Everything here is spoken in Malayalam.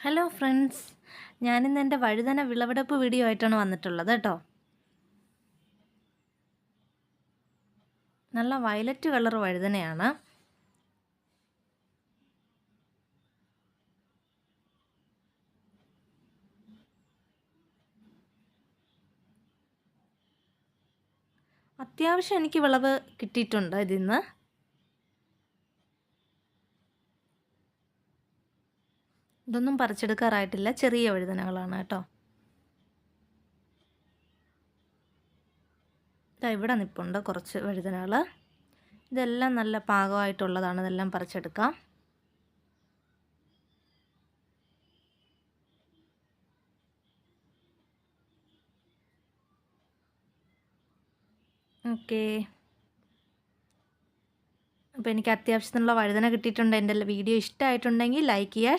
ഹലോ ഫ്രണ്ട്സ്, ഞാനിന്ന് എൻ്റെ വഴുതന വിളവെടുപ്പ് വീഡിയോ ആയിട്ടാണ് വന്നിട്ടുള്ളത് കേട്ടോ. നല്ല വയലറ്റ് കളർ വഴുതനയാണ്. അത്യാവശ്യം എനിക്ക് വിളവ് കിട്ടിയിട്ടുണ്ട് ഇതിന്ന്. ഇതൊന്നും പറിച്ചെടുക്കാറായിട്ടില്ല, ചെറിയ വഴുതനകളാണ് കേട്ടോ. ഇവിടെ നിൽപ്പുണ്ട് കുറച്ച് വഴുതനകൾ. ഇതെല്ലാം നല്ല പാകമായിട്ടുള്ളതാണ്, ഇതെല്ലാം പറിച്ചെടുക്കാം. ഓക്കേ, അപ്പോൾ എനിക്ക് അത്യാവശ്യത്തിനുള്ള വഴുതന കിട്ടിയിട്ടുണ്ട്. എൻ്റെ വീഡിയോ ഇഷ്ടമായിട്ടുണ്ടെങ്കിൽ ലൈക്ക് ചെയ്യുക,